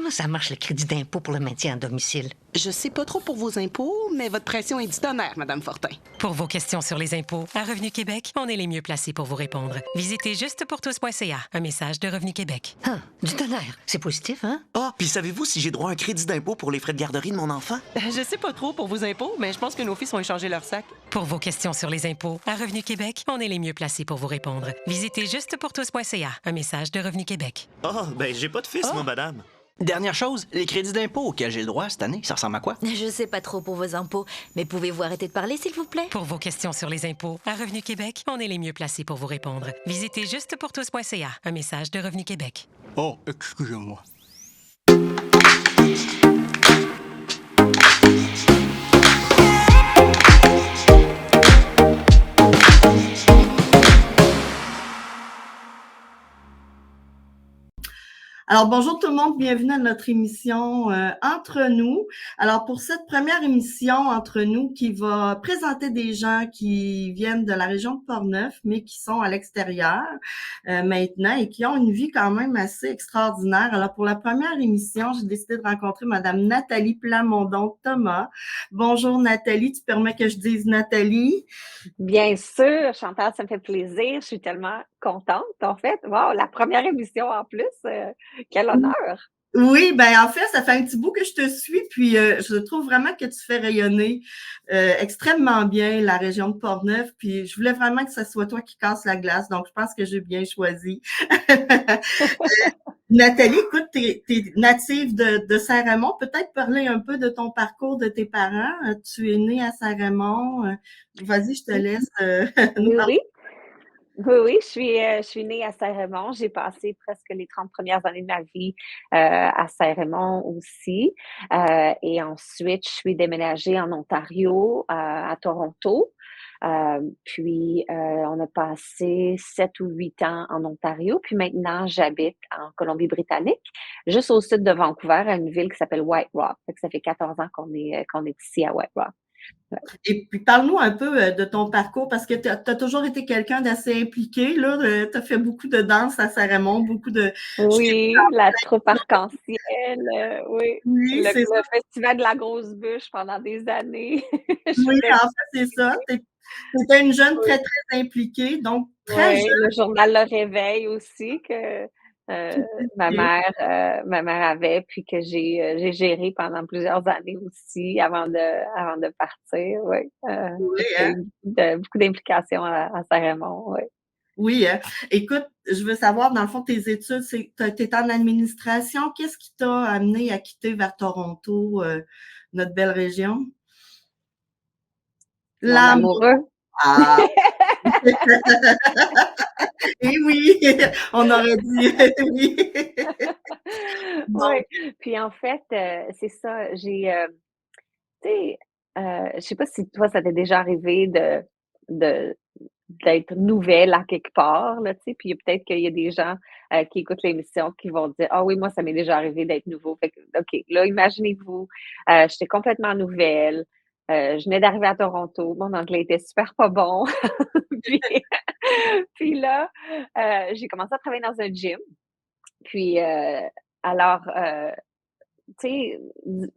Comment ça marche le crédit d'impôt pour le maintien à domicile? Je sais pas trop pour vos impôts, mais votre pression est du tonnerre, Madame Fortin. Pour vos questions sur les impôts, à Revenu Québec, on est les mieux placés pour vous répondre. Visitez justepourtous.ca. Un message de Revenu Québec. Ah, du tonnerre. C'est positif, hein? Ah, puis savez-vous si j'ai droit à un crédit d'impôt pour les frais de garderie de mon enfant? Je sais pas trop pour vos impôts, mais je pense que nos fils vont échanger leur sac. Pour vos questions sur les impôts, à Revenu Québec, on est les mieux placés pour vous répondre. Visitez justepourtous.ca. Un message de Revenu Québec. Ah, ben j'ai pas de fils, moi, madame. Dernière chose, les crédits d'impôt auxquels j'ai le droit cette année, ça ressemble à quoi? Je sais pas trop pour vos impôts, mais pouvez-vous arrêter de parler, s'il vous plaît? Pour vos questions sur les impôts, à Revenu Québec, on est les mieux placés pour vous répondre. Visitez justepourtous.ca. Un message de Revenu Québec. Oh, excusez-moi. Alors, bonjour tout le monde, bienvenue à notre émission Entre nous. Alors, pour cette première émission Entre nous qui va présenter des gens qui viennent de la région de Portneuf, mais qui sont à l'extérieur maintenant et qui ont une vie quand même assez extraordinaire. Alors, pour la première émission, j'ai décidé de rencontrer Madame Nathalie Plamondon-Thomas. Bonjour Nathalie, tu permets que je dise Nathalie? Bien sûr, Chantal, ça me fait plaisir. Je suis tellement contente, en fait. Wow, la première émission en plus. Quel honneur! Oui, ben en fait, ça fait un petit bout que je te suis, puis je trouve vraiment que tu fais rayonner extrêmement bien la région de Portneuf, puis je voulais vraiment que ce soit toi qui casses la glace, donc je pense que j'ai bien choisi. Nathalie, écoute, t'es native de Saint-Raymond. Peut-être parler un peu de ton parcours de tes parents. Tu es née à Saint-Raymond. Vas-y, je te laisse nous Oui, parler. oui, je suis née à Saint-Raymond. J'ai passé presque les 30 premières années de ma vie à Saint-Raymond aussi. Et ensuite, je suis déménagée en Ontario, à Toronto. On a passé 7 ou 8 ans en Ontario. Puis maintenant, j'habite en Colombie-Britannique, juste au sud de Vancouver, à une ville qui s'appelle White Rock. Fait que ça fait 14 ans qu'on est ici à White Rock. Ouais. Et puis, parle-nous un peu de ton parcours, parce que tu as toujours été quelqu'un d'assez impliqué, là. Tu as fait beaucoup de danse à Saint-Raymond, beaucoup de... Oui, la troupe arc-en-ciel, oui. Oui, c'est ça. Le festival de la grosse bûche pendant des années. Oui, J'étais en fait, c'est ça. Tu étais une jeune oui, très, très impliquée, donc très oui, jeune. le journal Le Réveil aussi que ma mère avait, puis que j'ai géré pendant plusieurs années aussi avant de partir. Oui, Oui, j'ai hein? eu beaucoup d'implications à Saint-Raymond. Oui. Oui, hein? Écoute, je veux savoir, dans le fond, tes études, tu es en administration. Qu'est-ce qui t'a amené à quitter vers Toronto, notre belle région? Mon L'amour. amoureux. Ah! Et oui, on aurait dit oui. Donc, Oui, puis en fait, c'est ça, tu sais, je sais pas si toi, ça t'est déjà arrivé de d'être nouvelle à quelque part, là, tu sais, puis peut-être qu'il y a des gens, qui écoutent l'émission qui vont dire: «Ah oui, moi, ça m'est déjà arrivé d'être nouveau». Fait que, OK, là, imaginez-vous, j'étais complètement nouvelle, je venais d'arriver à Toronto, mon anglais était super pas bon, puis puis là, j'ai commencé à travailler dans un gym, puis, alors, tu sais,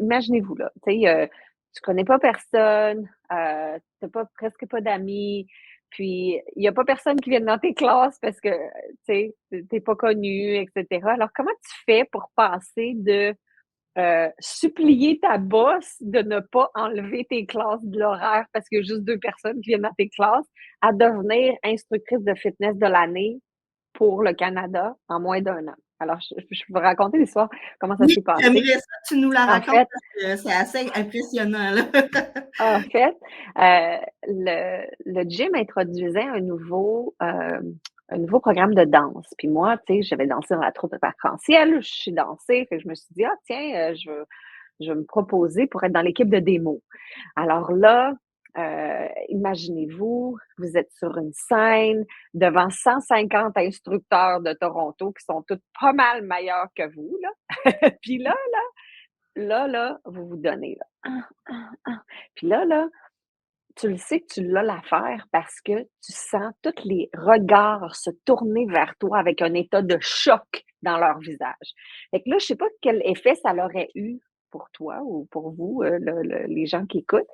imaginez-vous là, tu sais, tu connais pas personne, tu pas presque pas d'amis, puis il y a pas personne qui vienne dans tes classes parce que, tu sais, tu pas connu et cetera. Alors comment tu fais pour passer de, supplier ta boss de ne pas enlever tes classes de l'horaire parce qu'il y a juste 2 personnes qui viennent dans tes classes, à devenir instructrice de fitness de l'année pour le Canada en moins d'1 an? Alors je peux raconter l'histoire, comment ça oui, s'est passé. j'aimerais ça que tu nous la En racontes fait parce que c'est assez impressionnant, là. en fait, le gym introduisait un nouveau programme de danse. Puis moi, tu sais, j'avais dansé dans la troupe arc-en-ciel, je suis dansée, fait que je me suis dit: «Ah tiens, je vais me proposer pour être dans l'équipe de démo». Alors là, imaginez-vous, vous êtes sur une scène devant 150 instructeurs de Toronto qui sont tous pas mal meilleurs que vous, là. Puis là, vous vous donnez, là. Puis là, tu le sais que tu l'as l'affaire parce que tu sens tous les regards se tourner vers toi avec un état de choc dans leur visage. Fait que là, je sais pas quel effet ça aurait eu pour toi ou pour vous, les gens qui écoutent.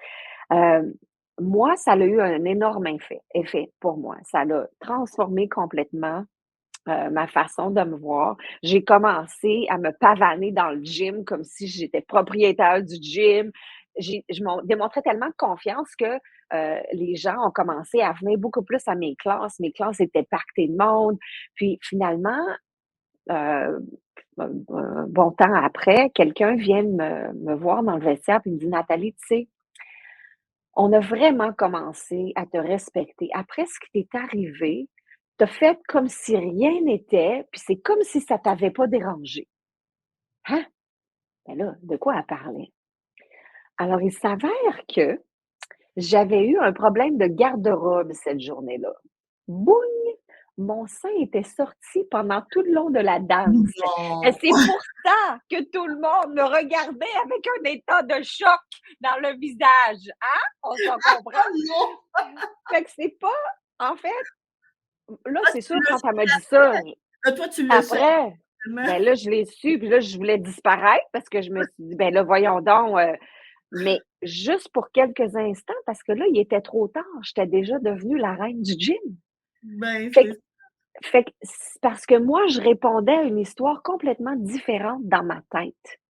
Moi, ça a eu un énorme effet pour moi. Ça l'a transformé complètement ma façon de me voir. J'ai commencé à me pavaner dans le gym comme si j'étais propriétaire du gym. Je m'en démontrais tellement de confiance que les gens ont commencé à venir beaucoup plus à mes classes. Mes classes étaient pactées de monde. Puis finalement, un bon temps après, quelqu'un vient me voir dans le vestiaire et me dit, Nathalie, tu sais, on a vraiment commencé à te respecter. Après ce qui t'est arrivé, tu as fait comme si rien n'était, puis c'est comme si ça t'avait pas dérangé. Hein? Ben là, de quoi elle parlait? Alors, il s'avère que j'avais eu un problème de garde-robe cette journée-là. Boum! Mon sein était sorti pendant tout le long de la danse. Et Non! c'est pour ça que tout le monde me regardait avec un état de choc dans le visage. Hein? On s'en comprend? Ah non! Fait que c'est pas, en fait, là, Ah, c'est tu sûr, l'as quand elle m'a su dit ça, après! Toi, tu l'as su après, finalement? ben là, je l'ai su, puis là, je voulais disparaître parce que je me suis dit, ben là, voyons donc, mais juste pour quelques instants, parce que là, il était trop tard, j'étais déjà devenue la reine du gym. Ben, Fait que, c'est fait que c'est parce que moi, je répondais à une histoire complètement différente dans ma tête.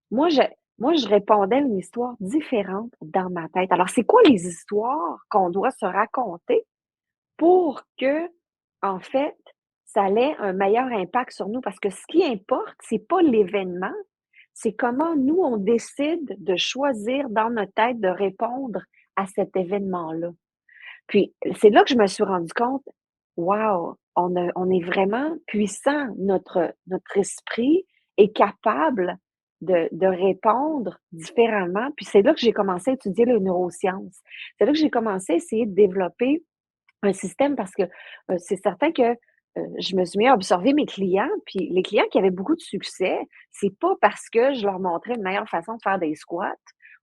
Moi, je, moi, je répondais à une histoire différente dans ma tête. Alors, c'est quoi les histoires qu'on doit se raconter pour que, en fait, ça ait un meilleur impact sur nous? Parce que ce qui importe, c'est pas l'événement, c'est comment nous, on décide de choisir dans notre tête de répondre à cet événement-là. Puis, c'est là que je me suis rendu compte, wow, on est vraiment puissant. Notre esprit est capable de répondre différemment. Puis, c'est là que j'ai commencé à étudier les neurosciences. C'est là que j'ai commencé à essayer de développer un système parce que c'est certain que je me suis mis à observer mes clients, puis les clients qui avaient beaucoup de succès, c'est pas parce que je leur montrais une meilleure façon de faire des squats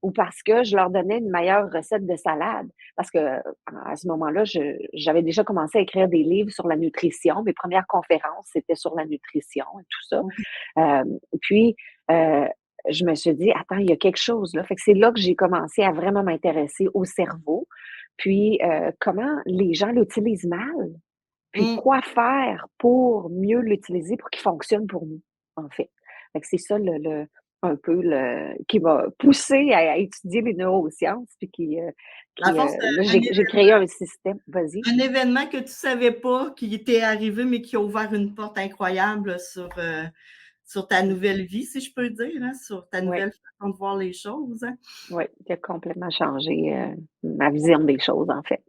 ou parce que je leur donnais une meilleure recette de salade. Parce que à ce moment-là, j'avais déjà commencé à écrire des livres sur la nutrition. Mes premières conférences, c'était sur la nutrition et tout ça. Euh, puis, euh, je me suis dit, attends, il y a quelque chose là. Fait que c'est là que j'ai commencé à vraiment m'intéresser au cerveau, puis comment les gens l'utilisent mal, puis mmh. quoi faire pour mieux l'utiliser pour qu'il fonctionne pour nous, en fait. Fait que c'est ça un peu qui m'a poussé à étudier les neurosciences, puis Dans le fond, c'est là, j'ai créé un système. Vas-y. un événement que tu savais pas qui t'est arrivé, mais qui a ouvert une porte incroyable sur ta nouvelle vie, si je peux dire, hein, sur ta Oui, nouvelle façon de voir les choses, hein. oui, qui a complètement changé ma vision des choses, en fait.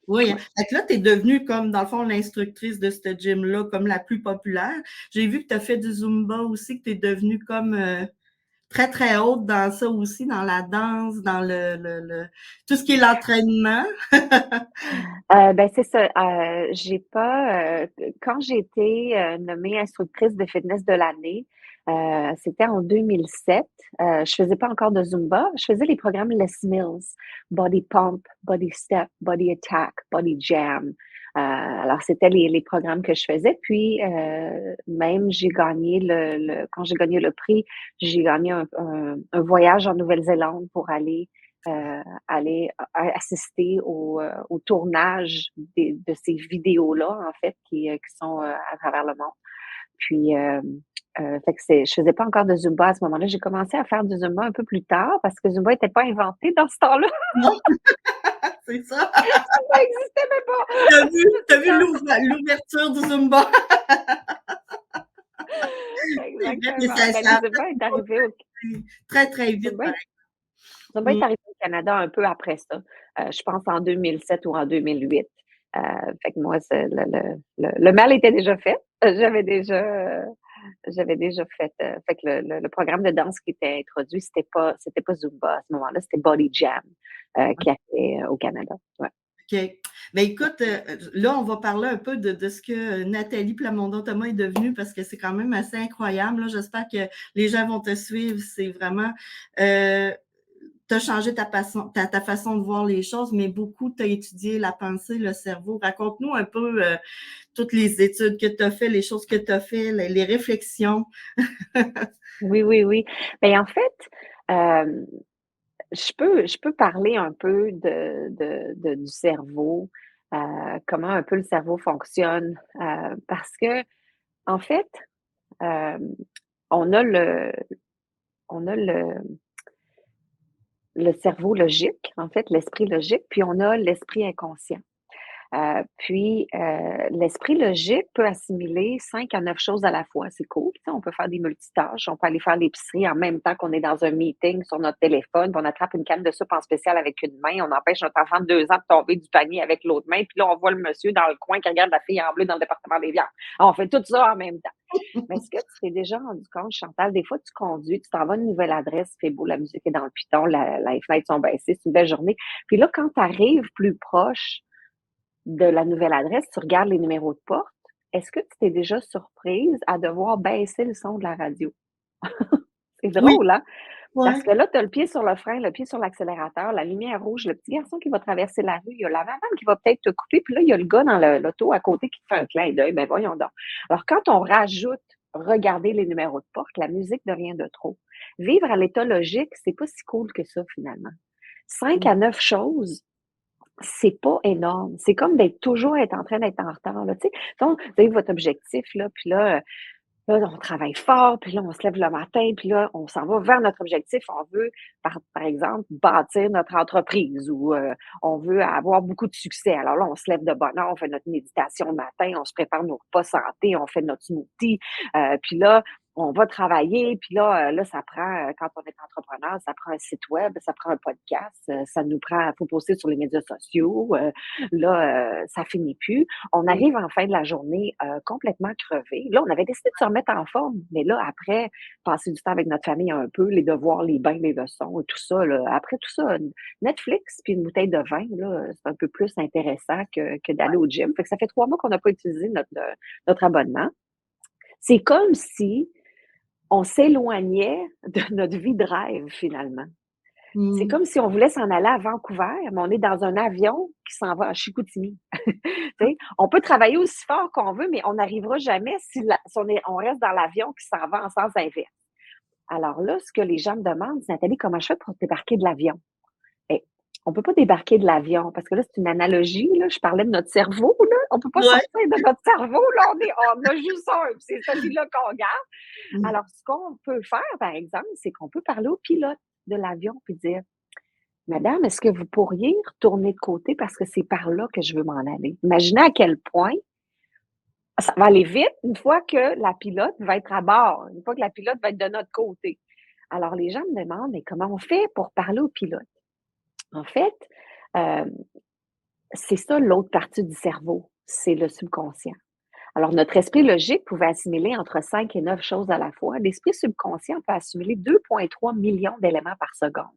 Oui, hein. Ouais. Fait que là, tu es devenue comme, dans le fond, l'instructrice de ce gym-là, comme la plus populaire. J'ai vu que tu as fait du Zumba aussi, que tu es devenue comme très, très haute dans ça aussi, dans la danse, dans tout ce qui est l'entraînement. Ben c'est ça. J'ai pas quand j'ai été nommée instructrice de fitness de l'année, c'était en 2007. Je faisais pas encore de Zumba. Je faisais les programmes Les Mills, Body Pump, Body Step, Body Attack, Body Jam. Alors c'était les programmes que je faisais. Puis même j'ai gagné quand j'ai gagné le prix, j'ai gagné un voyage en Nouvelle-Zélande pour aller assister au tournage de ces vidéos-là, en fait, qui sont à travers le monde. Puis, fait que je faisais pas encore de Zumba à ce moment-là. J'ai commencé à faire du Zumba un peu plus tard parce que Zumba n'était pas inventé dans ce temps-là. Non, c'est ça. Ça n'existait même pas. T'as vu l'ouverture du Zumba. C'est bien, mais Exactement. ça, Ben, ça a le Zumba est arrivé très, très vite, Zumba, pareil. Zumba est Mmh. arrivé au Canada un peu après ça. Je pense en 2007 ou en 2008. Fait que moi, le mal était déjà fait. J'avais déjà fait. Fait que le programme de danse qui était introduit, c'était pas Zumba à ce moment-là, c'était Body Jam qui a fait au Canada. Ouais. OK. Ben écoute, là, on va parler un peu de ce que Nathalie Plamondon-Thomas est devenue parce que c'est quand même assez incroyable, là. J'espère que les gens vont te suivre. C'est vraiment as changé ta façon de voir les choses, mais beaucoup, tu as étudié la pensée, le cerveau. Raconte-nous un peu toutes les études que tu as fait, les choses que tu as fait, les réflexions. Oui, oui, oui. Ben, en fait, je peux parler un peu du cerveau, comment un peu le cerveau fonctionne, parce que, en fait, euh, on a on a le cerveau logique, en fait, l'esprit logique, puis on a l'esprit inconscient. L'esprit logique peut assimiler 5 à 9 choses à la fois. C'est cool, tu sais, on peut faire des multitâches, on peut aller faire l'épicerie en même temps qu'on est dans un meeting sur notre téléphone, puis on attrape une canne de soupe en spécial avec une main, on empêche notre enfant de 2 ans de tomber du panier avec l'autre main, puis là, on voit le monsieur dans le coin qui regarde la fille en bleu dans le département des viandes. On fait tout ça en même temps. Mais est-ce que tu t'es déjà rendu compte, Chantal, des fois, tu conduis, tu t'en vas à une nouvelle adresse, il fait beau, la musique est dans le piton, les fenêtres sont baissées, c'est une belle journée. Puis là, quand tu arrives plus proche de la nouvelle adresse, tu regardes les numéros de porte. Est-ce que tu t'es déjà surprise à devoir baisser le son de la radio? C'est Oui, drôle, hein? Parce ouais. que là, tu as le pied sur le frein, le pied sur l'accélérateur, la lumière rouge, le petit garçon qui va traverser la rue, il y a la maman qui va peut-être te couper, puis là, il y a le gars dans l'auto à côté qui te fait un clin d'œil. Ben voyons donc. Alors, quand on rajoute regarder les numéros de porte, la musique devient de trop. Vivre à l'état logique, c'est pas si cool que ça, finalement. 5 à 9 choses, c'est pas énorme. C'est comme toujours être en train d'être en retard, là, tu sais. Donc, vous avez votre objectif, là, puis là, on travaille fort, puis là, on se lève le matin, puis là, on s'en va vers notre objectif. On veut, par exemple, bâtir notre entreprise ou on veut avoir beaucoup de succès. Alors là, on se lève de bonne heure, on fait notre méditation le matin, on se prépare nos repas santé, on fait notre smoothie, puis là, on va travailler, puis là, ça prend, quand on est entrepreneur, ça prend un site web, ça prend un podcast, ça nous prend, faut poster sur les médias sociaux, ça finit plus. On arrive en fin de la journée complètement crevé. Là, on avait décidé de se remettre en forme, mais là, après, passer du temps avec notre famille un peu, les devoirs, les bains, les leçons, et tout ça, là, après tout ça, Netflix puis une bouteille de vin, là, c'est un peu plus intéressant que d'aller au gym. Fait que ça fait 3 mois qu'on n'a pas utilisé notre abonnement. C'est comme si on s'éloignait de notre vie de rêve, finalement. C'est comme si on voulait s'en aller à Vancouver, mais on est dans un avion qui s'en va à Chicoutimi. Tu sais, on peut travailler aussi fort qu'on veut, mais on n'arrivera jamais si on reste dans l'avion qui s'en va en sens inverse. Alors là, ce que les gens me demandent, c'est Nathalie, comment je fais pour débarquer de l'avion? Ben, on ne peut pas débarquer de l'avion parce que là, c'est une analogie. Là, je parlais de notre cerveau. Là. On ne peut pas Ouais. sortir de notre cerveau. Là, on a juste un, puis c'est celui-là qu'on garde. Alors, ce qu'on peut faire, par exemple, c'est qu'on peut parler au pilote de l'avion puis dire Madame, est-ce que vous pourriez retourner de côté parce que c'est par là que je veux m'en aller? Imaginez à quel point ça va aller vite une fois que la pilote va être à bord, une fois que la pilote va être de notre côté. Alors, les gens me demandent, mais comment on fait pour parler au pilote? En fait, euh, c'est ça l'autre partie du cerveau, c'est le subconscient. Alors, notre esprit logique pouvait assimiler entre 5 et 9 choses à la fois. L'esprit subconscient peut assimiler 2,3 millions d'éléments par seconde.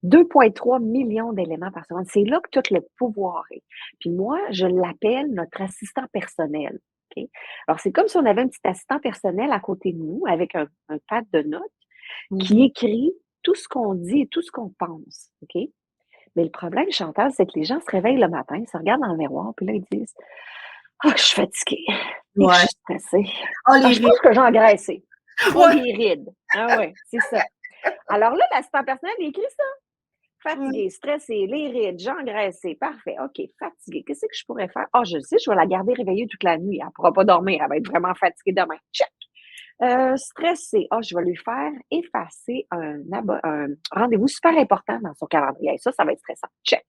2,3 millions d'éléments par seconde. C'est là que tout le pouvoir est. Puis moi, je l'appelle notre assistant personnel. OK? Alors, c'est comme si on avait un petit assistant personnel à côté de nous avec un pad de notes qui écrit tout ce qu'on dit et tout ce qu'on pense. OK? Mais le problème, Chantal, c'est que les gens se réveillent le matin, se regardent dans le miroir, puis là, ils disent Ah, je suis fatiguée. Et Ouais. je suis stressée. Ah, les Je pense que j'ai engraissé. Oh, Ouais. les rides. Ah ouais, c'est ça. Alors là, l'assistant personnel, il écrit ça. Fatigué, stressé, les rides, j'ai engraissé. Parfait. OK, fatigué. Qu'est-ce que je pourrais faire? Ah, je le sais, je vais la garder réveillée toute la nuit. Elle ne pourra pas dormir. Elle va être vraiment fatiguée demain. Check. Stressé. Ah, je vais lui faire effacer un rendez-vous super important dans son calendrier. Ça va être stressant. Check.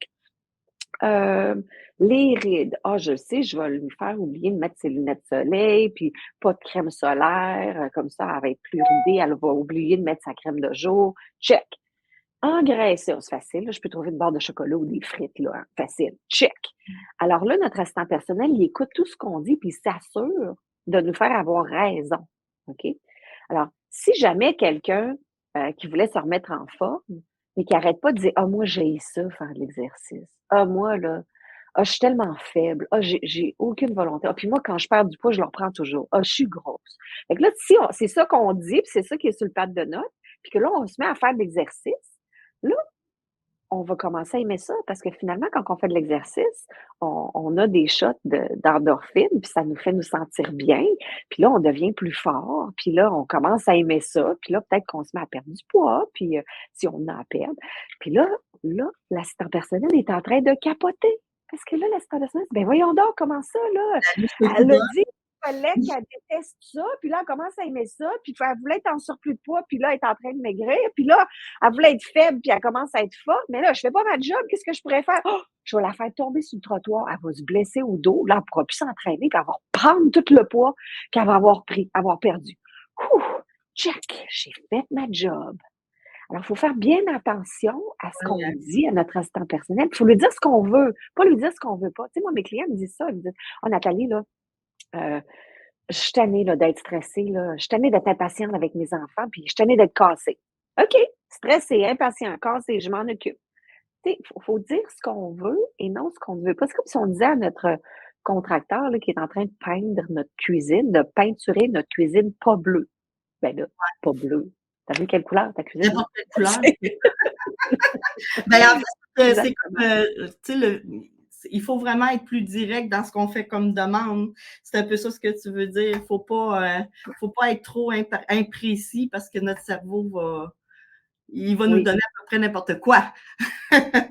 Les rides. Ah, je le sais, je vais lui faire oublier de mettre ses lunettes de soleil, puis pas de crème solaire. Comme ça, elle va être plus ridée. Elle va oublier de mettre sa crème de jour. Check. Engraisser, c'est facile. Là, je peux trouver une barre de chocolat ou des frites. Là, hein, facile. Check. Alors là, notre assistant personnel, il écoute tout ce qu'on dit, puis il s'assure de nous faire avoir raison. OK? Alors, si jamais quelqu'un qui voulait se remettre en forme, mais qui n'arrête pas de dire Ah, moi, j'ai ça, faire de l'exercice. Ah, moi, là, je suis tellement faible. Ah, j'ai aucune volonté. Ah, puis moi, quand je perds du poids, je le reprends toujours. Ah, je suis grosse. Fait que là, si c'est ça qu'on dit, puis c'est ça qui est sur le pad de notes, puis que là, on se met à faire de l'exercice, là, on va commencer à aimer ça parce que finalement, quand on fait de l'exercice, on a des shots d'endorphine, puis ça nous fait nous sentir bien. Puis là, on devient plus fort. Puis là, on commence à aimer ça. Puis là, peut-être qu'on se met à perdre du poids, puis si on a à perdre. Puis là, l'assistant personnel est en train de capoter. Parce que là, l'assistant personnel dit, ben voyons donc, comment ça, là? Elle a dit qu'il fallait qu'elle déteste ça, puis là, elle commence à aimer ça, puis elle voulait être en surplus de poids, puis là, elle est en train de maigrir, puis là, elle voulait être faible, puis elle commence à être forte, mais là, je fais pas ma job, qu'est-ce que je pourrais faire? Oh, je vais la faire tomber sur le trottoir, elle va se blesser au dos, là, elle pourra plus s'entraîner, puis elle va reprendre tout le poids qu'elle va avoir perdu. Ouh, check, j'ai fait ma job. Alors, il faut faire bien attention à ce qu'on dit à notre assistant personnel. Il faut lui dire ce qu'on veut, pas lui dire ce qu'on veut pas. Tu sais, moi, mes clients me disent ça. Ils me disent, « Oh, Nathalie, là, je suis tannée là, d'être stressée, là. Je suis tannée d'être impatiente avec mes enfants, puis je suis tannée d'être cassée. » OK, stressée, impatient, cassée, je m'en occupe. Tu sais, il faut dire ce qu'on veut et non ce qu'on ne veut pas. C'est comme si on disait à notre contracteur là, qui est en train de peindre notre cuisine, de peinturer notre cuisine pas bleue. Ben là, pas bleue. T'as vu quelle couleur ta cuisine? N'importe quelle couleur. Ben, en fait, c'est comme, tu sais, il faut vraiment être plus direct dans ce qu'on fait comme demande. C'est un peu ça ce que tu veux dire. Faut pas être trop imprécis parce que notre cerveau va nous donner à peu près n'importe quoi.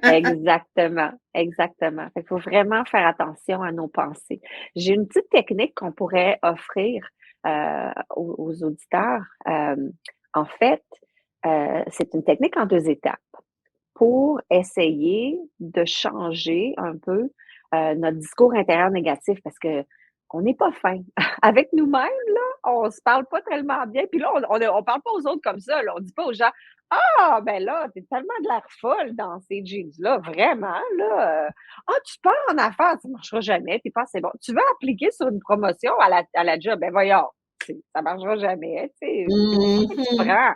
Exactement, exactement. Il faut vraiment faire attention à nos pensées. J'ai une petite technique qu'on pourrait offrir aux auditeurs. En fait, c'est une technique en 2 étapes pour essayer de changer un peu notre discours intérieur négatif parce que on n'est pas fin. Avec nous-mêmes, là, on se parle pas tellement bien. Puis là, on parle pas aux autres comme ça. Là. On dit pas aux gens, « Ah, ben là, t'es tellement de l'air folle dans ces jeans-là, vraiment, là. Ah, tu pars en affaires, ça marchera jamais, t'es pas assez bon. Tu veux appliquer sur une promotion à la job, ben voyons, ça marchera jamais, tu sais. Qu'est-ce que tu prends?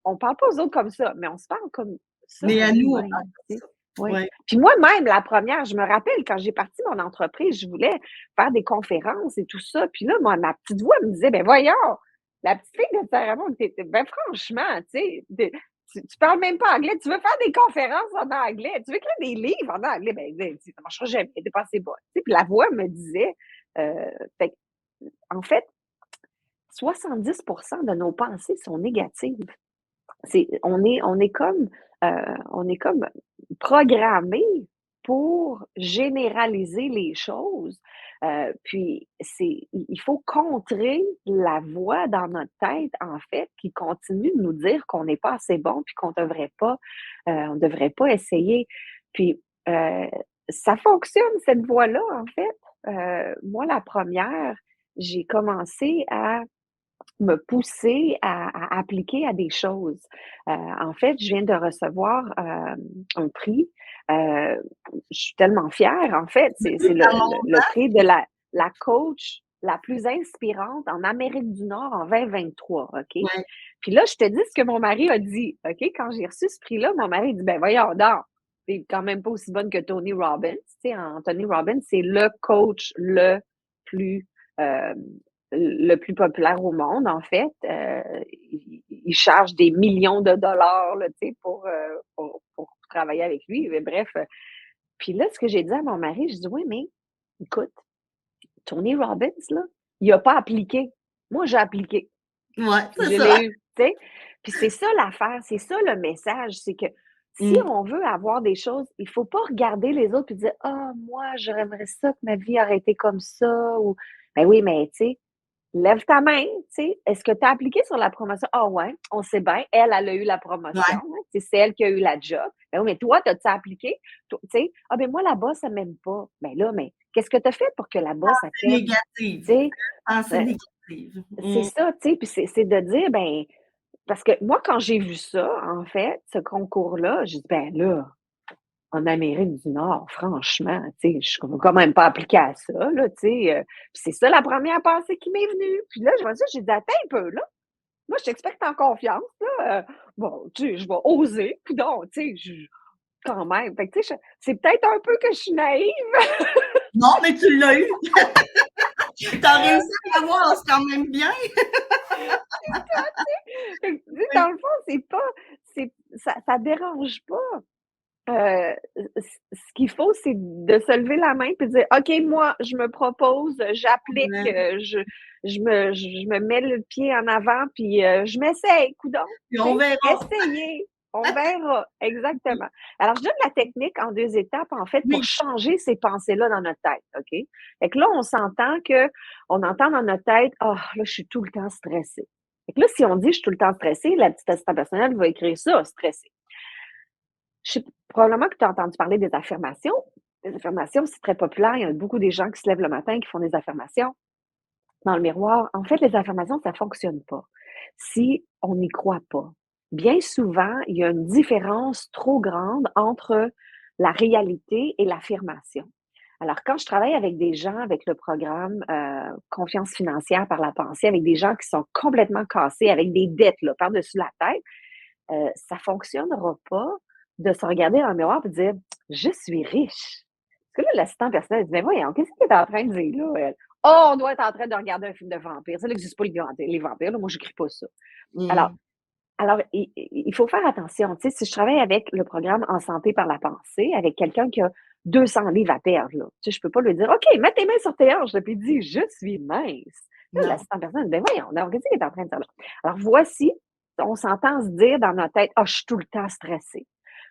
On parle pas aux autres comme ça, mais on se parle comme ça. Mais à nous, on parle comme ça. Oui. Ouais. Puis moi-même, la première, je me rappelle quand j'ai parti mon entreprise, je voulais faire des conférences et tout ça. Puis là, moi, ma petite voix me disait, ben voyons, la petite fille de Saramon, ben franchement, tu sais, tu parles même pas anglais, tu veux faire des conférences en anglais, tu veux écrire des livres en anglais, ben ça marchera jamais, t'es pas assez bonne. Tu sais, puis la voix me disait, en fait, 70% de nos pensées sont négatives. On est comme programmé pour généraliser les choses. Puis il faut contrer la voix dans notre tête, en fait, qui continue de nous dire qu'on n'est pas assez bon puis qu'on on devrait pas essayer. Puis ça fonctionne, cette voix-là, en fait. Moi, la première, j'ai commencé à me pousser à appliquer à des choses. En fait, je viens de recevoir un prix. Je suis tellement fière, en fait. C'est le prix de la coach la plus inspirante en Amérique du Nord en 2023, OK? Ouais. Puis là, je te dis ce que mon mari a dit, OK? Quand j'ai reçu ce prix-là, mon mari dit, ben voyons donc, t'es quand même pas aussi bonne que Tony Robbins. Tu sais, Tony Robbins, c'est le coach le plus populaire au monde, en fait. Il charge des millions de dollars là, pour travailler avec lui. Mais bref. Puis là, ce que j'ai dit à mon mari, je dis, oui, mais écoute, Tony Robbins, là, il n'a pas appliqué. Moi, j'ai appliqué. Ouais, c'est Je ça. l'ai eu, tu sais. Puis c'est ça l'affaire, c'est ça le message, c'est que si on veut avoir des choses, il ne faut pas regarder les autres et dire, ah, moi, j'aimerais ça que ma vie aurait été comme ça. Ou, ben oui, mais tu sais, lève ta main, tu sais. Est-ce que tu as appliqué sur la promotion? Ah ouais, on sait bien, elle a eu la promotion. Ouais. Hein, c'est elle qui a eu la job. Ben oui, mais toi, t'as-tu appliqué? Tu sais, ah ben moi, là-bas, ça m'aime pas. Ben là, mais qu'est-ce que tu as fait pour que là-bas, ça C'est t'aime? négatif. Tu sais, Pensée Ouais. négative. c'est ça, tu sais, puis c'est de dire, ben, parce que moi, quand j'ai vu ça, en fait, ce concours-là, j'ai dit, ben là, en Amérique du Nord, franchement, tu sais, je ne peux quand même pas appliquer à ça, là, tu sais. Puis c'est ça la première pensée qui m'est venue. Puis là, je me suis dit, j'ai dit, attends un peu, là. Moi, je t'expecte en confiance, là. Bon, tu sais, je vais oser. Puis donc, tu sais, quand même. Fait que, tu sais, c'est peut-être un peu que je suis naïve. Non, mais tu l'as eu. T'as réussi à l'avoir, c'est quand même bien. Fait que, tu sais, dans le fond, ça dérange pas. Ce qu'il faut, c'est de se lever la main puis de dire: «OK, moi, je me propose, j'applique, Ouais. je me mets le pied en avant puis je m'essaye, coudonc», Puis tu on sais? verra. Essayer, on verra, exactement. Alors, je donne la technique en 2 étapes, en fait, pour Oui. changer ces pensées-là dans notre tête, OK? Fait que là, on entend dans notre tête: «Ah, là, je suis tout le temps stressée». Fait que là, si on dit: «Je suis tout le temps stressée», la petite assistante personnelle va écrire ça, stressée. Je sais probablement que tu as entendu parler des affirmations. Les affirmations, c'est très populaire. Il y a beaucoup des gens qui se lèvent le matin, qui font des affirmations dans le miroir. En fait, les affirmations, ça fonctionne pas si on n'y croit pas. Bien souvent, il y a une différence trop grande entre la réalité et l'affirmation. Alors, quand je travaille avec des gens avec le programme Confiance financière par la pensée, avec des gens qui sont complètement cassés, avec des dettes là, par-dessus la tête, ça fonctionnera pas de se regarder dans le miroir et de dire: «Je suis riche». Parce que là, l'assistant personnel dit: «Mais voyons, qu'est-ce qu'il est en train de dire là, elle? Oh, on doit être en train de regarder un film de vampire. Ça n'existe pas les vampires, là, moi j'écris pas ça». Alors Mmh. alors il faut faire attention. Tu sais, si je travaille avec le programme En santé par la pensée, avec quelqu'un qui a 200 livres à perdre là, tu sais, je peux pas lui dire: «OK, mets tes mains sur tes hanches», là, puis dis: «Je suis mince». Là, Non. l'assistant personnel dit: «Ben voyons donc, qu'est-ce qu'il est en train de dire là?» Alors voici, on s'entend se dire dans notre tête: «Ah, je suis tout le temps stressé».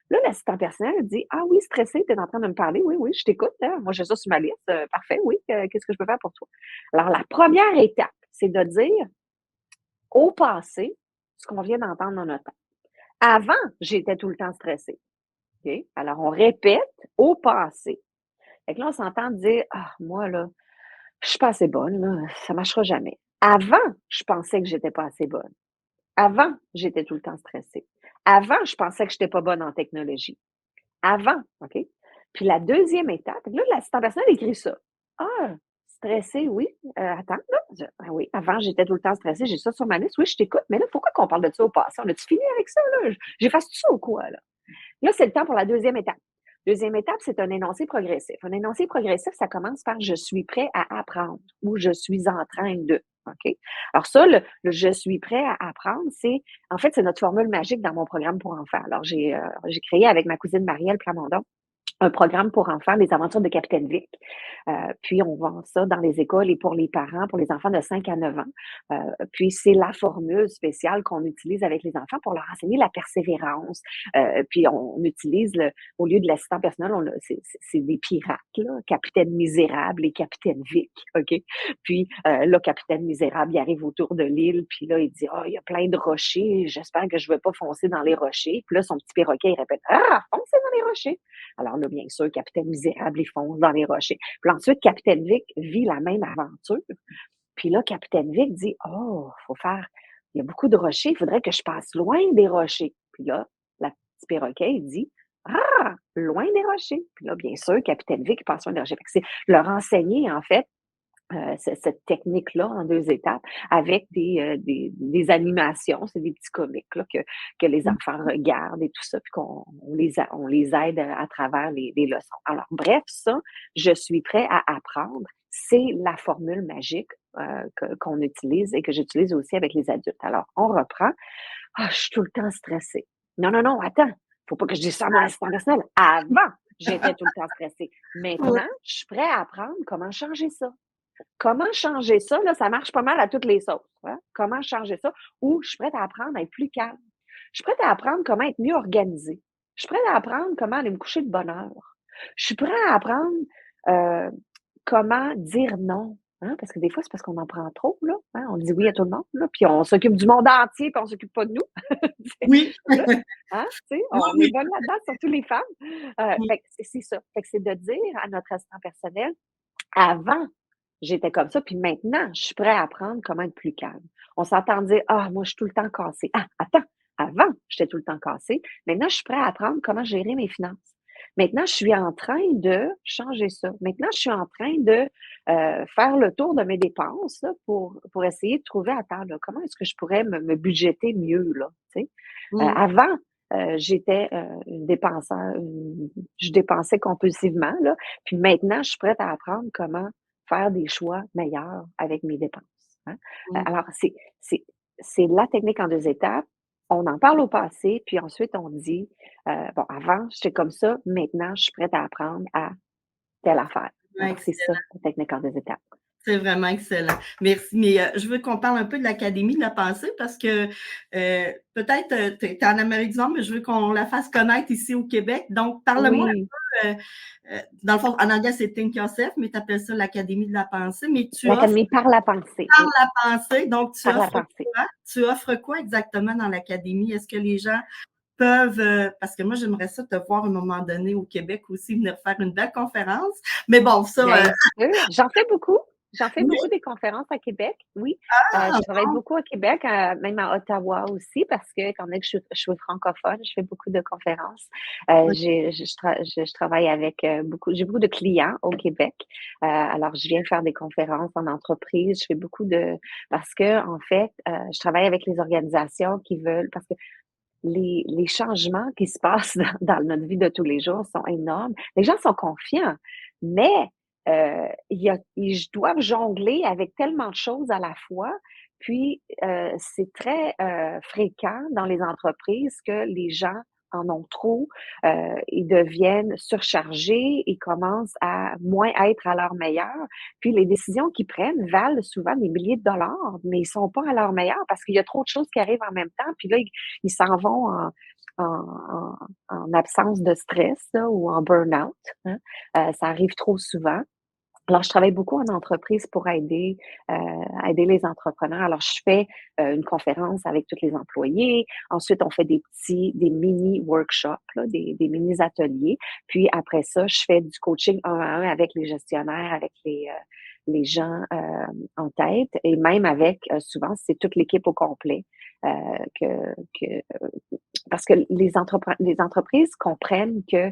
Là, l'assistant personnel dit: «Ah oui, stressé, tu es en train de me parler. Oui, oui, je t'écoute, hein. Moi, j'ai ça sur ma liste. Parfait, oui. Qu'est-ce que je peux faire pour toi?» Alors, la première étape, c'est de dire au passé ce qu'on vient d'entendre dans notre tête. Avant, j'étais tout le temps stressée. OK? Alors, on répète au passé. Fait que là, on s'entend dire: «Ah, moi, là, je suis pas assez bonne, là. Ça marchera jamais. Avant, je pensais que j'étais pas assez bonne. Avant, j'étais tout le temps stressée. Avant, je pensais que j'étais pas bonne en technologie. Avant, OK? Puis la deuxième étape, là, l'assistant personnel écrit ça. Ah, stressé, oui. Attends, là. Ah oui, avant, j'étais tout le temps stressée. J'ai ça sur ma liste. Oui, je t'écoute. Mais là, pourquoi qu'on parle de ça au passé? On a-tu fini avec ça, là? J'efface tout ça ou quoi, là? Là, c'est le temps pour la deuxième étape. Deuxième étape, c'est un énoncé progressif. Un énoncé progressif, ça commence par je suis prêt à apprendre ou je suis en train de. OK? Alors, ça, le je suis prêt à apprendre, en fait, c'est notre formule magique dans mon programme pour enfants. Alors, j'ai créé avec ma cousine Marielle Plamondon un programme pour enfants, les aventures de Capitaine Vic. Puis on vend ça dans les écoles et pour les parents, pour les enfants de 5 à 9 ans. Puis c'est la formule spéciale qu'on utilise avec les enfants pour leur enseigner la persévérance. Puis on utilise, au lieu de l'assistant personnel, c'est des pirates, là, Capitaine Misérable et Capitaine Vic, OK? Puis là, Capitaine Misérable, il arrive autour de l'île, puis là, il dit: «Ah, il y a plein de rochers, j'espère que je ne vais pas foncer dans les rochers». Puis là, son petit perroquet, il répète: «Ah, foncez dans les rochers». Alors là, bien sûr, Capitaine Misérable, il fonce dans les rochers. Puis ensuite, Capitaine Vic vit la même aventure. Puis là, Capitaine Vic dit: «Oh, il y a beaucoup de rochers, il faudrait que je passe loin des rochers». Puis là, la petite perroquet, il dit: «Ah, loin des rochers». Puis là, bien sûr, Capitaine Vic passe loin des rochers. Fait que c'est leur enseigner, en fait, cette technique-là en 2 étapes avec des animations, c'est des petits comiques là, que les enfants regardent et tout ça, puis on les aide à travers les leçons. Alors bref, ça, je suis prêt à apprendre, c'est la formule magique qu'on utilise et que j'utilise aussi avec les adultes. Alors, on reprend. Ah, je suis tout le temps stressée. Non, non, non, attends. Faut pas que je dise ça à mon assistant personnel. Avant, j'étais tout le temps stressée. Maintenant, je suis prêt à apprendre comment changer ça. Comment changer ça? Là, ça marche pas mal à toutes les sauces. Hein? Comment changer ça? Ou je suis prête à apprendre à être plus calme. Je suis prête à apprendre comment être mieux organisée. Je suis prête à apprendre comment aller me coucher de bonne heure. Je suis prête à apprendre comment dire non. Hein? Parce que des fois, c'est parce qu'on en prend trop. Là, hein? On dit oui à tout le monde. Là, puis on s'occupe du monde entier, puis on s'occupe pas de nous. Oui. Là, hein? Tu sais, on Oui, est bonne là-dedans, surtout les femmes. oui. Fait que c'est ça. Fait que c'est de dire à notre assistant personnel, avant, j'étais comme ça, puis maintenant, je suis prêt à apprendre comment être plus calme. On s'entend dire: «Ah, moi, je suis tout le temps cassée». Ah, attends, avant, j'étais tout le temps cassée. Maintenant, je suis prêt à apprendre comment gérer mes finances. Maintenant, je suis en train de changer ça. Maintenant, je suis en train de faire le tour de mes dépenses là, pour essayer de trouver, attends, là, comment est-ce que je pourrais me budgéter mieux, là, tu sais? Avant, j'étais une dépenseur, je dépensais compulsivement, là, puis maintenant, je suis prête à apprendre comment faire des choix meilleurs avec mes dépenses, hein. Mmh. Alors c'est la technique en 2 étapes. on en parle au passé, puis ensuite on dit, bon, avant, j'étais comme ça, maintenant, je suis prête à apprendre à telle affaire. Alors, c'est ça, la technique en 2 étapes. C'est vraiment excellent. Merci. Mais je veux qu'on parle un peu de l'Académie de la pensée parce que peut-être tu es en Amérique du Nord, mais je veux qu'on la fasse connaître ici au Québec. Donc, parle-moi Oui. un peu. Dans le fond, en anglais, c'est Think Yourself, mais tu appelles ça l'Académie de la pensée. Mais tu offres L'Académie par la pensée. par la pensée. Donc, Par la pensée. tu offres quoi exactement dans l'Académie? Est-ce que les gens peuvent, parce que moi, j'aimerais ça te voir à un moment donné au Québec aussi, venir faire une belle conférence. Mais bon, ça, Bien sûr. J'en fais beaucoup. J'en fais Oui. beaucoup des conférences à Québec, oui. Ah, Je travaille beaucoup à Québec, même à Ottawa aussi, parce que étant donné que je suis francophone, je fais beaucoup de conférences. Oui. Je travaille avec j'ai beaucoup de clients au Québec. Alors, je viens faire des conférences en entreprise. Je fais beaucoup parce que, en fait, je travaille avec les organisations qui veulent, parce que les changements qui se passent dans notre vie de tous les jours sont énormes. Les gens sont confiants, mais ils doivent jongler avec tellement de choses à la fois. Puis, c'est très fréquent dans les entreprises que les gens en ont trop, ils deviennent surchargés, ils commencent à moins être à leur meilleur. Puis les décisions qu'ils prennent valent souvent des milliers de dollars, mais ils sont pas à leur meilleur parce qu'il y a trop de choses qui arrivent en même temps. Puis là, ils s'en vont en absence de stress là, ou en burn-out, hein. Ça arrive trop souvent. Alors, je travaille beaucoup en entreprise pour aider les entrepreneurs. Alors, je fais une conférence avec tous les employés. Ensuite, on fait des mini-workshops, là, des mini-ateliers. Puis après ça, je fais du coaching 1-à-1 avec les gestionnaires, avec les gens en tête et même avec, souvent, c'est toute l'équipe au complet. Parce que les entreprises comprennent que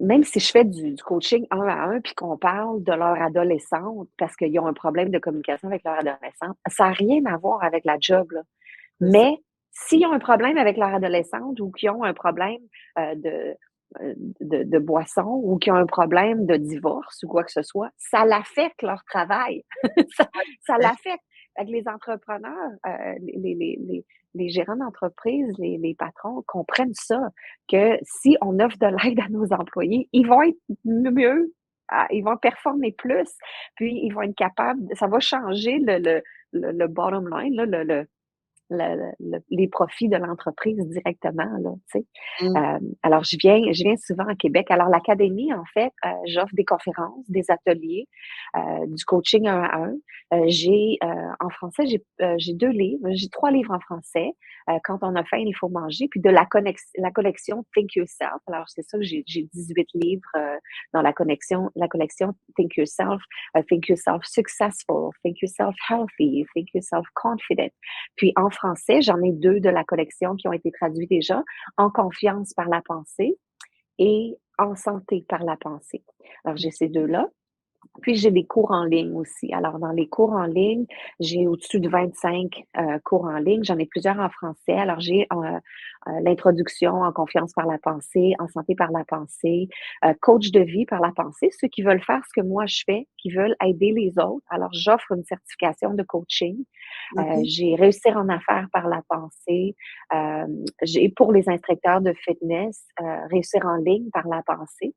même si je fais du coaching 1-à-1 puis qu'on parle de leur adolescente parce qu'ils ont un problème de communication avec leur adolescente, ça n'a rien à voir avec la job, là. Mais s'ils ont un problème avec leur adolescente ou qu'ils ont un problème de boisson ou qu'ils ont un problème de divorce ou quoi que ce soit, ça l'affecte leur travail. Ça l'affecte. Avec les entrepreneurs, les gérants d'entreprise, les patrons comprennent ça, que si on offre de l'aide à nos employés, ils vont être mieux, ils vont performer plus, puis ils vont être capables, ça va changer le bottom line, là, les profits de l'entreprise directement, là, tu sais. Alors, je viens souvent à Québec. Alors, l'Académie, en fait, j'offre des conférences, des ateliers, du coaching 1-à-1. En français, j'ai 2 livres. J'ai 3 livres en français. Quand on a faim, il faut manger. Puis de la collection Think Yourself. Alors, c'est ça que j'ai 18 livres dans la collection Think Yourself, Think Yourself Successful, Think Yourself Healthy, Think Yourself Confident. Puis en français, j'en ai 2 de la collection qui ont été traduits déjà, En confiance par la pensée et En santé par la pensée. Alors, j'ai ces 2-là. Puis, j'ai des cours en ligne aussi. Alors, dans les cours en ligne, j'ai au-dessus de 25 cours en ligne. J'en ai plusieurs en français. Alors, j'ai l'introduction en confiance par la pensée, en santé par la pensée, coach de vie par la pensée, ceux qui veulent faire ce que moi je fais, qui veulent aider les autres. Alors, j'offre une certification de coaching. J'ai réussir en affaires par la pensée. J'ai pour les instructeurs de fitness, réussir en ligne par la pensée.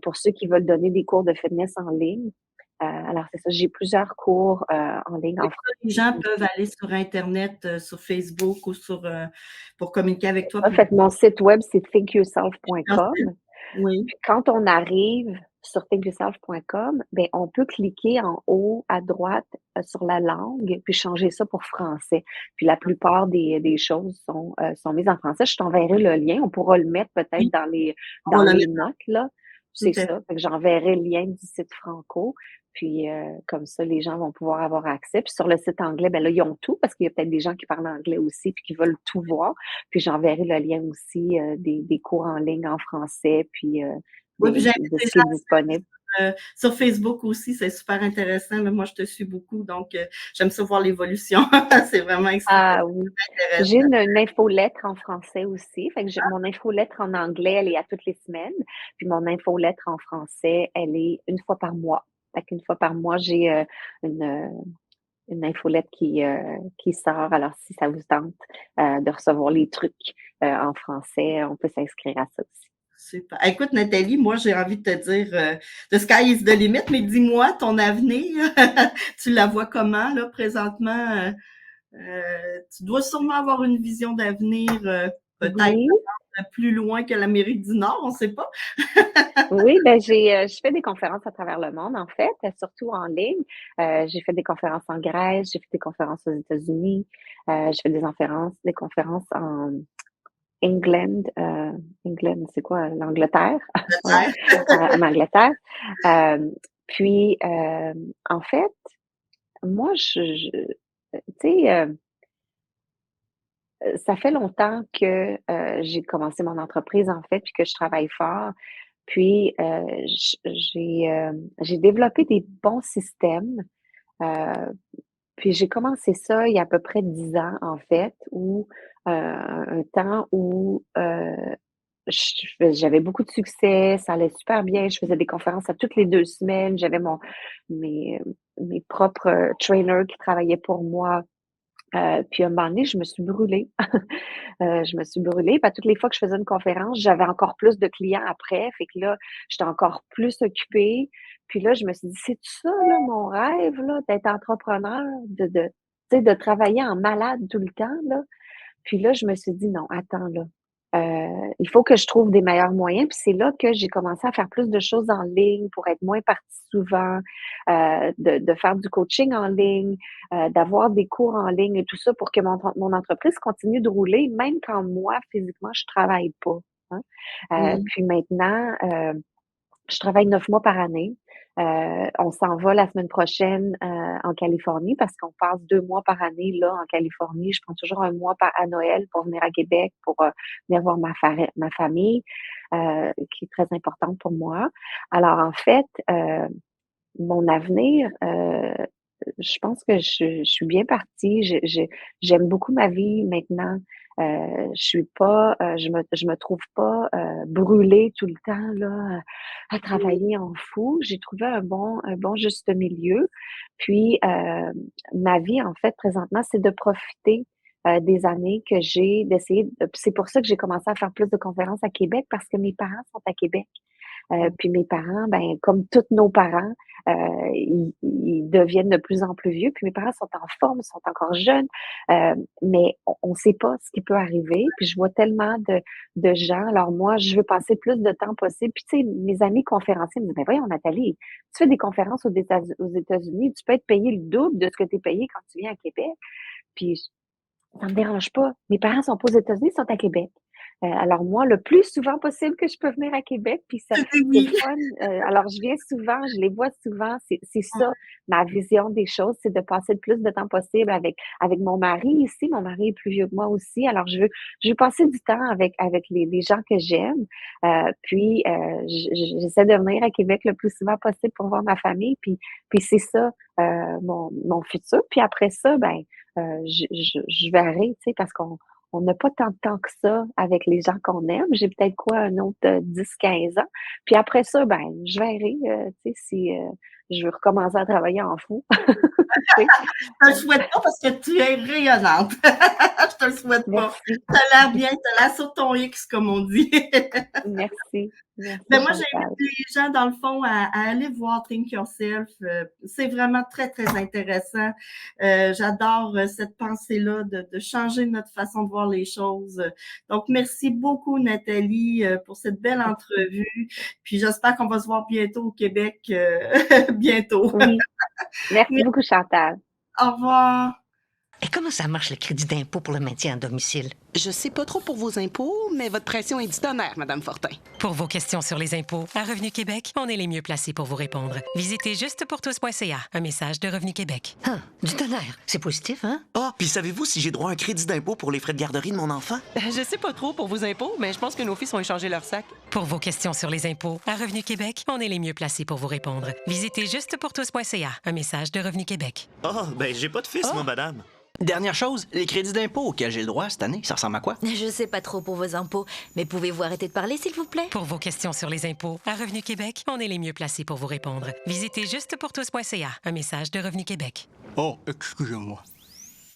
Pour ceux qui veulent donner des cours de fitness en ligne. Alors, c'est ça, j'ai plusieurs cours en ligne. Les gens peuvent aller sur Internet, sur Facebook ou pour communiquer avec toi. En fait, mon site web, c'est thinkyourself.com. Oui. Puis quand on arrive sur thinkyourself.com, ben, on peut cliquer en haut à droite sur la langue, puis changer ça pour français. Puis la plupart des choses sont mises en français. Je t'enverrai le lien. On pourra le mettre peut-être dans les notes, là. C'est ça. Fait que j'enverrai le lien du site franco. Puis comme ça, les gens vont pouvoir avoir accès. Puis sur le site anglais, ben là, ils ont tout parce qu'il y a peut-être des gens qui parlent anglais aussi puis qui veulent tout voir. Puis j'enverrai le lien aussi des cours en ligne en français puis de ce qui est disponible. Sur Facebook aussi, c'est super intéressant. Là, moi, je te suis beaucoup, donc j'aime ça voir l'évolution. C'est vraiment Ah oui. J'ai une infolettre en français aussi. Fait que j'ai mon infolettre en anglais, elle est à toutes les semaines. Puis mon infolettre en français, elle est une fois par mois. Fait qu'une fois par mois, j'ai une infolette qui sort. Alors, si ça vous tente de recevoir les trucs en français, on peut s'inscrire à ça aussi. Super. Écoute, Nathalie, moi, j'ai envie de te dire, the sky is the limit, mais dis-moi, ton avenir, tu la vois comment, là, présentement? Tu dois sûrement avoir une vision d'avenir, peut-être Oui, plus loin que l'Amérique du Nord, on ne sait pas. oui, ben je fais des conférences à travers le monde, en fait, surtout en ligne. J'ai fait des conférences en Grèce, j'ai fait des conférences aux États-Unis, j'ai fait des conférences en England, England, c'est quoi? L'Angleterre? Voilà, en Angleterre. Puis, en fait, moi, tu sais, ça fait longtemps que j'ai commencé mon entreprise, en fait, puis que je travaille fort. Puis, j'ai développé des bons systèmes. euh, Puis j'ai commencé ça il y a à peu près 10 ans, en fait, où un temps où j'avais beaucoup de succès, ça allait super bien. Je faisais des conférences à toutes les 2 semaines. J'avais mes, mes propres trainers qui travaillaient pour moi. Puis à un moment donné, je me suis brûlée. Je me suis brûlée. Puis à toutes les fois que je faisais une conférence, j'avais encore plus de clients après. Fait que là, j'étais encore plus occupée. Puis là, je me suis dit, c'est ça, là, mon rêve, là, d'être entrepreneur, tu sais, de travailler en malade tout le temps, là. Puis là, je me suis dit, non, attends, là. Il faut que je trouve des meilleurs moyens. Puis c'est là que j'ai commencé à faire plus de choses en ligne pour être moins partie souvent, de faire du coaching en ligne, d'avoir des cours en ligne et tout ça pour que mon entreprise continue de rouler, même quand moi, physiquement, je travaille pas. Hein. Puis maintenant, je travaille 9 mois par année. On s'en va la semaine prochaine en Californie parce qu'on passe 2 mois par année là en Californie. Je prends toujours un mois à Noël pour venir à Québec, pour venir voir ma famille, qui est très importante pour moi. Alors en fait, mon avenir, je pense que je suis bien partie. J'aime beaucoup ma vie maintenant. Je suis pas, je me trouve pas brûlée tout le temps là à travailler en fou. J'ai trouvé un bon juste milieu. Puis ma vie en fait présentement, c'est de profiter des années que j'ai, c'est pour ça que j'ai commencé à faire plus de conférences à Québec parce que mes parents sont à Québec. Puis mes parents, ben, comme tous nos parents, ils deviennent de plus en plus vieux. Puis mes parents sont en forme, sont encore jeunes, mais on ne sait pas ce qui peut arriver. Puis je vois tellement de gens. Alors moi, je veux passer plus de temps possible. Puis tu sais, mes amis conférenciers me disent, ben voyons Nathalie, tu fais des conférences aux États-Unis, tu peux être payé le double de ce que tu es payé quand tu viens à Québec. Puis ça me dérange pas. Mes parents sont pas aux États-Unis, ils sont à Québec. Alors moi, le plus souvent possible que je peux venir à Québec, puis ça, c'est Oui. fun. Alors je viens souvent, je les vois souvent. C'est ça, ma vision des choses, c'est de passer le plus de temps possible avec mon mari ici. Mon mari est plus vieux que moi aussi. Alors je veux passer du temps avec les gens que j'aime. Puis j'essaie de venir à Québec le plus souvent possible pour voir ma famille. Puis c'est ça mon futur. Puis après ça, ben je verrai, tu sais, parce qu'on n'a pas tant de temps que ça avec les gens qu'on aime. J'ai peut-être un autre 10-15 ans. Puis après ça, ben, je verrai, tu sais, si je veux recommencer à travailler en fou. Je te le souhaite pas parce que tu es rayonnante. Je te le souhaite pas. Merci. Tu as l'air bien, tu as l'air sur ton X, comme on dit. Merci. Merci, Ben moi, Chantal. j'invite les gens, dans le fond, à aller voir Think Yourself. C'est vraiment très, très intéressant. J'adore cette pensée-là de changer notre façon de voir les choses. Donc, merci beaucoup, Nathalie, pour cette belle entrevue. Puis, j'espère qu'on va se voir bientôt au Québec, bientôt. Oui. Merci beaucoup, Chantal. Au revoir. Et comment ça marche le crédit d'impôt pour le maintien à domicile? Je sais pas trop pour vos impôts, mais votre pression est du tonnerre, Madame Fortin. Pour vos questions sur les impôts, à Revenu Québec, on est les mieux placés pour vous répondre. Visitez justepourtous.ca. Un message de Revenu Québec. Ah, du tonnerre. C'est positif, hein? Ah, puis savez-vous si j'ai droit à un crédit d'impôt pour les frais de garderie de mon enfant? Je sais pas trop pour vos impôts, mais je pense que nos filles ont échangé leur sac. Pour vos questions sur les impôts, à Revenu Québec, on est les mieux placés pour vous répondre. Visitez justepourtous.ca. Un message de Revenu Québec. Ah, ben j'ai pas de fils, moi, madame. Dernière chose, les crédits d'impôt auxquels j'ai le droit cette année, ça ressemble à quoi? Je sais pas trop pour vos impôts, mais pouvez-vous arrêter de parler, s'il vous plaît? Pour vos questions sur les impôts, à Revenu Québec, on est les mieux placés pour vous répondre. Visitez justepourtous.ca. Un message de Revenu Québec. Oh, excusez-moi.